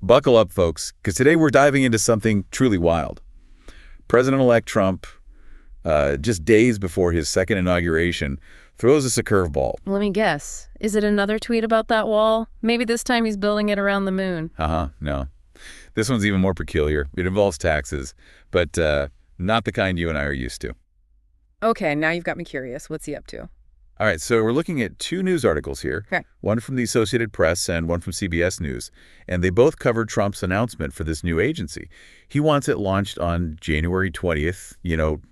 Buckle up, folks, because today we're diving into something truly wild. President-elect Trump, just days before his second inauguration, throws us a curveball. Let me guess. Is it another tweet about that wall? Maybe this time he's building it around the moon. No. This one's even more peculiar. It involves taxes, but not the kind you and I are used to. Okay, now you've got me curious. What's he up to? All right, so we're looking at two news articles here, Okay. one from the Associated Press and one from CBS News, and they both cover Trump's announcement for this new agency. He wants it launched on January 20th,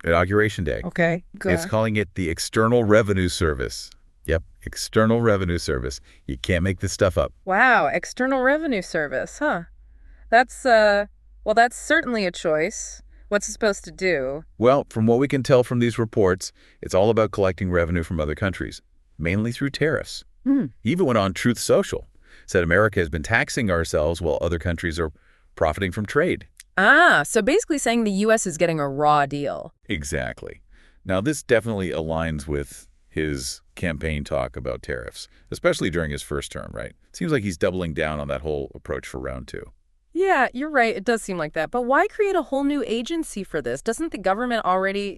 Inauguration Day. Okay, good. It's calling it the External Revenue Service. Yep, External Revenue Service. You can't make this stuff up. Wow, External Revenue Service, huh? That's certainly a choice. What's it supposed to do? Well, from what we can tell from these reports, it's all about collecting revenue from other countries, mainly through tariffs. He even went on Truth Social, said America has been taxing ourselves while other countries are profiting from trade. So basically saying the U.S. is getting a raw deal. Exactly. Now, this definitely aligns with his campaign talk about tariffs, especially during his first term, right? Seems like he's doubling down on that whole approach for round two. Yeah, you're right. It does seem like that. But why create a whole new agency for this? Doesn't the government already,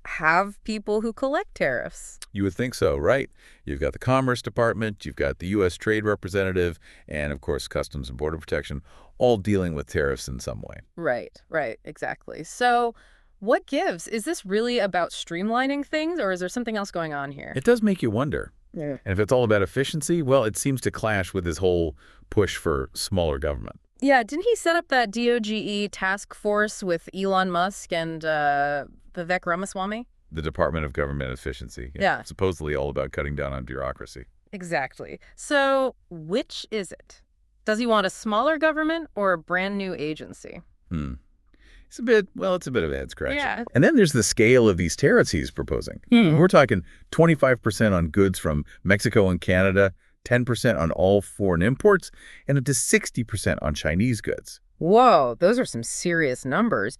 have people who collect tariffs? You would think so, right? You've got the Commerce Department, you've got the U.S. Trade Representative, and, of course, Customs and Border Protection, all dealing with tariffs in some way. Right, exactly. So what gives? Is this really about streamlining things, or is there something else going on here? It does make you wonder. Yeah. And if it's all about efficiency, well, it seems to clash with his whole push for smaller government. Yeah, didn't he set up that DOGE task force with Elon Musk and Vivek Ramaswamy? The Department of Government Efficiency. Yeah. Supposedly all about cutting down on bureaucracy. Exactly. So which is it? Does he want a smaller government or a brand new agency? It's a bit of a head scratcher. Yeah. And then there's the scale of these tariffs he's proposing. We're talking 25% on goods from Mexico and Canada, 10% on all foreign imports, and up to 60% on Chinese goods. Whoa, those are some serious numbers.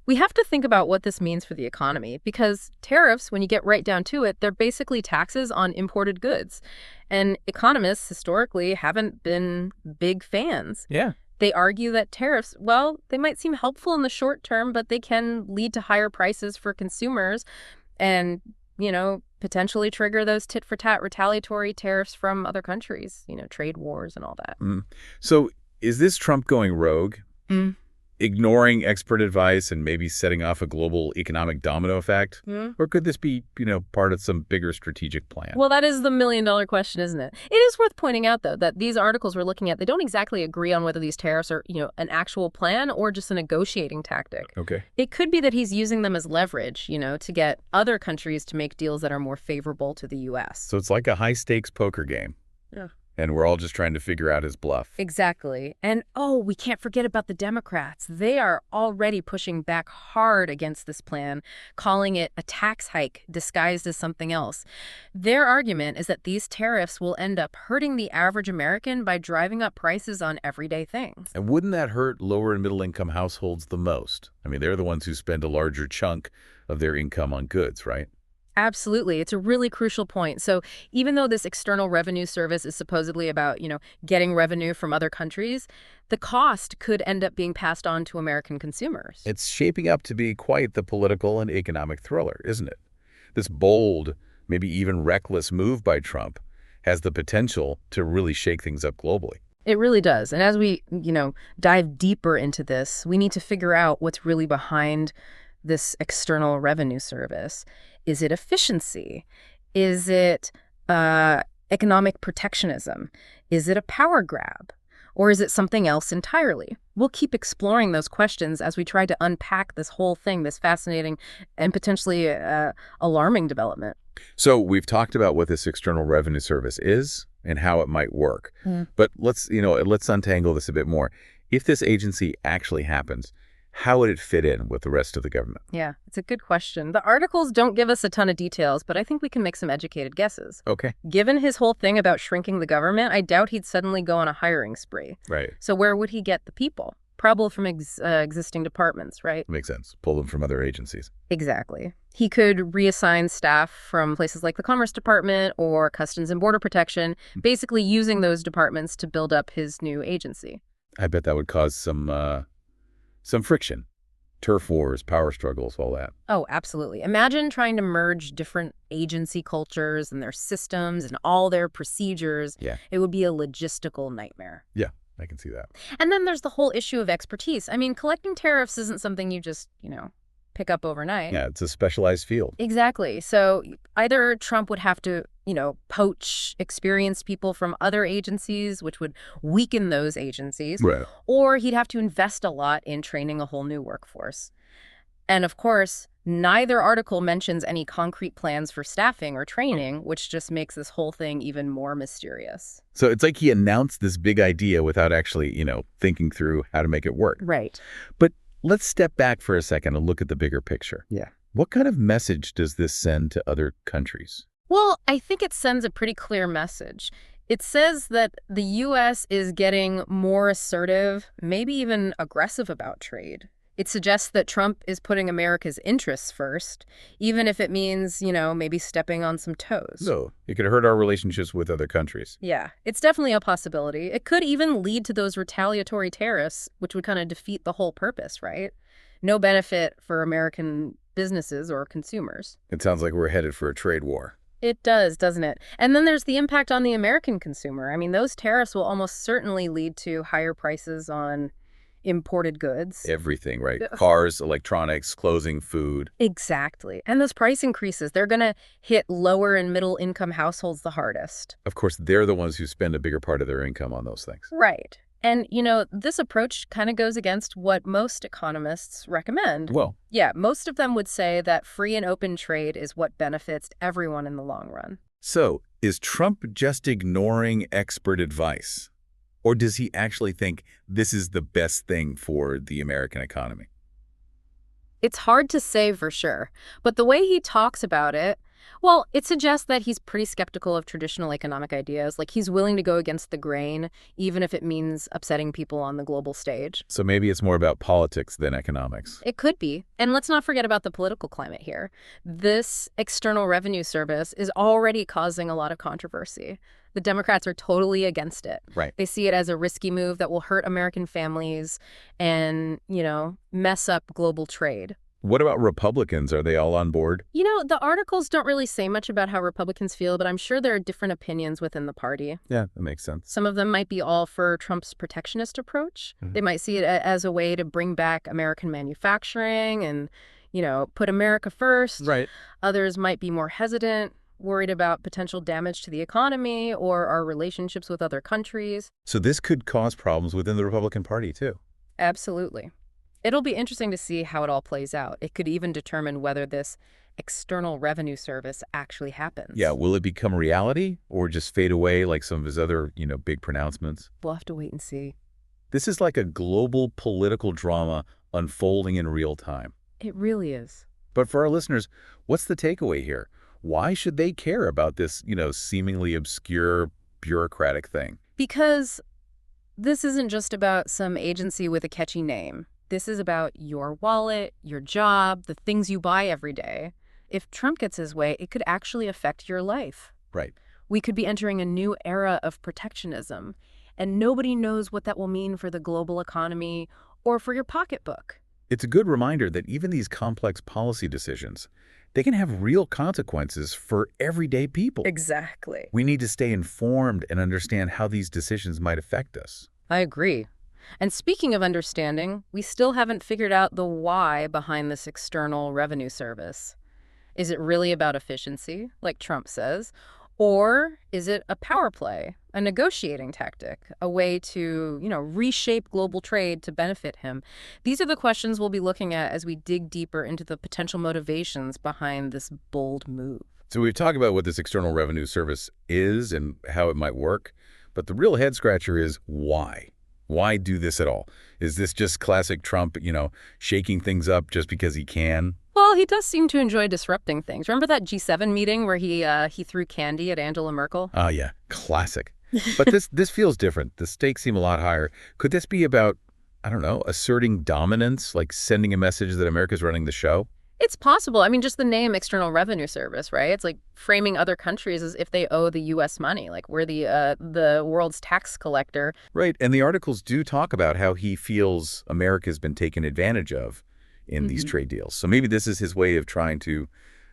We have to think about what this means for the economy, because tariffs, when you get right down to it, they're basically taxes on imported goods. And economists historically haven't been big fans. Yeah. They argue that tariffs, well, they might seem helpful in the short term, but they can lead to higher prices for consumers and, potentially trigger those tit-for-tat retaliatory tariffs from other countries, trade wars and all that. So is this Trump going rogue? Ignoring expert advice and maybe setting off a global economic domino effect? Or could this be, part of some bigger strategic plan? Well, that is the million-dollar question, isn't it? It is worth pointing out, though, that these articles we're looking at, they don't exactly agree on whether these tariffs are, an actual plan or just a negotiating tactic. Okay. It could be that he's using them as leverage, to get other countries to make deals that are more favorable to the U.S. So it's like a high-stakes poker game. Yeah. And we're all just trying to figure out his bluff. Exactly. And, we can't forget about the Democrats. They are already pushing back hard against this plan, calling it a tax hike disguised as something else. Their argument is that these tariffs will end up hurting the average American by driving up prices on everyday things. And wouldn't that hurt lower and middle-income households the most? I mean, they're the ones who spend a larger chunk of their income on goods, right? Absolutely. It's a really crucial point. So even though this External Revenue Service is supposedly about, getting revenue from other countries, the cost could end up being passed on to American consumers. It's shaping up to be quite the political and economic thriller, isn't it? This bold, maybe even reckless move by Trump has the potential to really shake things up globally. It really does. And as we, dive deeper into this, we need to figure out what's really behind this External Revenue Service. Is it efficiency? Is it economic protectionism? Is it a power grab? Or is it something else entirely? We'll keep exploring those questions as we try to unpack this whole thing, this fascinating and potentially alarming development. So we've talked about what this External Revenue Service is and how it might work. But let's untangle this a bit more. If this agency actually happens, how would it fit in with the rest of the government? Yeah, it's a good question. The articles don't give us a ton of details, but I think we can make some educated guesses. Okay. Given his whole thing about shrinking the government, I doubt he'd suddenly go on a hiring spree. Right. So where would he get the people? Probably from existing departments, right? Makes sense. Pull them from other agencies. Exactly. He could reassign staff from places like the Commerce Department or Customs and Border Protection, basically using those departments to build up his new agency. I bet that would cause some friction. Turf wars, power struggles, all that. Oh, absolutely. Imagine trying to merge different agency cultures and their systems and all their procedures. Yeah. It would be a logistical nightmare. Yeah, I can see that. And then there's the whole issue of expertise. I mean, collecting tariffs isn't something you just, pick up overnight. Yeah, it's a specialized field. Exactly. So either Trump would have to, poach experienced people from other agencies, which would weaken those agencies, Right. or he'd have to invest a lot in training a whole new workforce. And of course, neither article mentions any concrete plans for staffing or training, which just makes this whole thing even more mysterious. So it's like he announced this big idea without actually, thinking through how to make it work. Right. But let's step back for a second and look at the bigger picture. Yeah. What kind of message does this send to other countries? Well, I think it sends a pretty clear message. It says that the U.S. is getting more assertive, maybe even aggressive about trade. It suggests that Trump is putting America's interests first, even if it means, maybe stepping on some toes. So it could hurt our relationships with other countries. Yeah, it's definitely a possibility. It could even lead to those retaliatory tariffs, which would kind of defeat the whole purpose, right? No benefit for American businesses or consumers. It sounds like we're headed for a trade war. It does, doesn't it? And then there's the impact on the American consumer. I mean, those tariffs will almost certainly lead to higher prices on imported goods. Everything, right? Cars, electronics, clothing, food. Exactly. And those price increases, they're going to hit lower and middle income households the hardest. Of course, they're the ones who spend a bigger part of their income on those things. Right. And, this approach kind of goes against what most economists recommend. Well, yeah, most of them would say that free and open trade is what benefits everyone in the long run. so is Trump just ignoring expert advice? Or does he actually think this is the best thing for the American economy? It's hard to say for sure, but the way he talks about it, well, it suggests that he's pretty skeptical of traditional economic ideas. Like, he's willing to go against the grain, even if it means upsetting people on the global stage. So maybe it's more about politics than economics. It could be. And let's not forget about the political climate here. This External Revenue Service is already causing a lot of controversy. The Democrats are totally against it. Right. They see it as a risky move that will hurt American families and, mess up global trade. What about Republicans? Are they all on board? The articles don't really say much about how Republicans feel, but I'm sure there are different opinions within the party. Yeah, that makes sense. Some of them might be all for Trump's protectionist approach. Mhm. They might see it as a way to bring back American manufacturing and, put America first. Right. Others might be more hesitant, worried about potential damage to the economy or our relationships with other countries. So this could cause problems within the Republican Party, too. Absolutely. It'll be interesting to see how it all plays out. It could even determine whether this External Revenue Service actually happens. Yeah, will it become reality or just fade away like some of his other, big pronouncements? We'll have to wait and see. This is like a global political drama unfolding in real time. It really is. But for our listeners, what's the takeaway here? Why should they care about this, seemingly obscure bureaucratic thing? Because this isn't just about some agency with a catchy name. This is about your wallet, your job, the things you buy every day. If Trump gets his way, it could actually affect your life. Right. We could be entering a new era of protectionism, and nobody knows what that will mean for the global economy or for your pocketbook. It's a good reminder that even these complex policy decisions, they can have real consequences for everyday people. Exactly. We need to stay informed and understand how these decisions might affect us. I agree. And speaking of understanding, we still haven't figured out the why behind this External Revenue Service. Is it really about efficiency, like Trump says? Or is it a power play, a negotiating tactic, a way to, reshape global trade to benefit him? These are the questions we'll be looking at as we dig deeper into the potential motivations behind this bold move. So we've talked about what this External Revenue Service is and how it might work, but the real head scratcher is why? Why do this at all? Is this just classic Trump, shaking things up just because he can? Well, he does seem to enjoy disrupting things. Remember that G7 meeting where he threw candy at Angela Merkel? Ah, yeah, classic. But this feels different. The stakes seem a lot higher. Could this be about, I don't know, asserting dominance, like sending a message that America's running the show? It's possible. I mean, just the name External Revenue Service, right? It's like framing other countries as if they owe the U.S. money, like we're the world's tax collector. Right, and the articles do talk about how he feels America's been taken advantage of in these Hmm. trade deals. So maybe this is his way of trying to,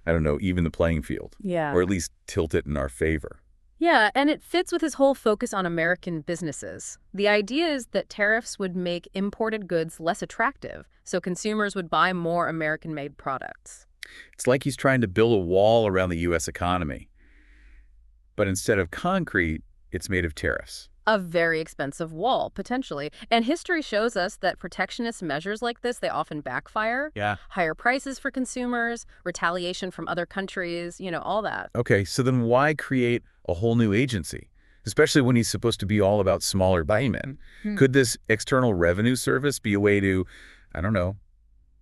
I don't know, even the playing field, Yeah. or at least tilt it in our favor. Yeah, and it fits with his whole focus on American businesses. The idea is that tariffs would make imported goods less attractive, so consumers would buy more American-made products. It's like he's trying to build a wall around the U.S. economy, but instead of concrete, it's made of tariffs. A very expensive wall, potentially. And history shows us that protectionist measures like this, they often backfire. Yeah. Higher prices for consumers, retaliation from other countries, all that. Okay, so then why create a whole new agency, especially when he's supposed to be all about smaller buymen? Hmm. Could this External Revenue Service be a way to, I don't know,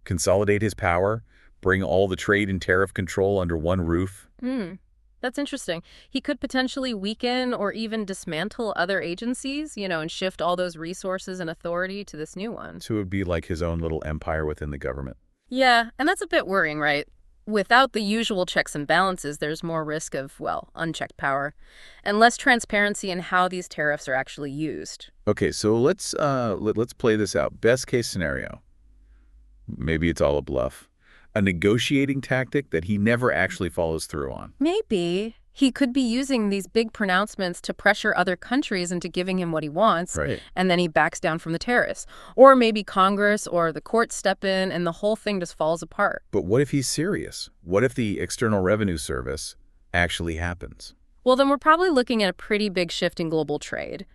consolidate his power, bring all the trade and tariff control under one roof? Hmm. That's interesting. He could potentially weaken or even dismantle other agencies, and shift all those resources and authority to this new one. So it would be like his own little empire within the government. Yeah, and that's a bit worrying, right? Without the usual checks and balances, there's more risk of, well, unchecked power, and less transparency in how these tariffs are actually used. Okay, so let's play this out. Best case scenario. Maybe it's all a bluff. A negotiating tactic that he never actually follows through on. Maybe he could be using these big pronouncements to pressure other countries into giving him what he wants, Right. and then he backs down from the tariffs. Or maybe Congress or the courts step in and the whole thing just falls apart. But what if he's serious? What if the External Revenue Service actually happens? Well, then we're probably looking at a pretty big shift in global trade.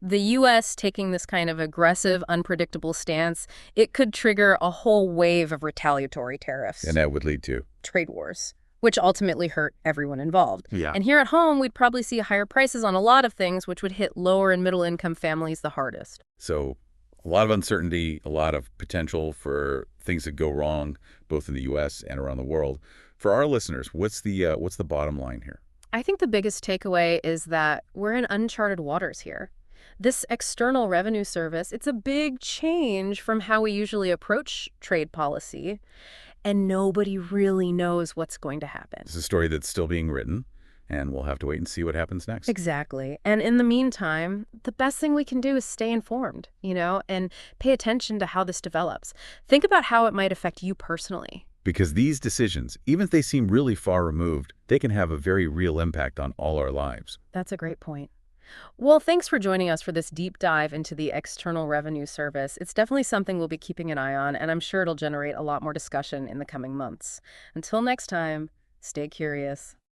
The U.S. taking this kind of aggressive, unpredictable stance, it could trigger a whole wave of retaliatory tariffs, And that would lead to? trade wars, which ultimately hurt everyone involved. Yeah. And here at home, we'd probably see higher prices on a lot of things, which would hit lower and middle income families the hardest. So a lot of uncertainty, a lot of potential for things that go wrong, both in the U.S. and around the world. For our listeners, what's the bottom line here? I think the biggest takeaway is that we're in uncharted waters here. This External Revenue Service, it's a big change from how we usually approach trade policy, and nobody really knows what's going to happen. It's a story that's still being written, and we'll have to wait and see what happens next. Exactly. And in the meantime, the best thing we can do is stay informed, and pay attention to how this develops. Think about how it might affect you personally. Because these decisions, even if they seem really far removed, they can have a very real impact on all our lives. That's a great point. Well, thanks for joining us for this deep dive into the External Revenue Service. It's definitely something we'll be keeping an eye on, and I'm sure it'll generate a lot more discussion in the coming months. Until next time, stay curious.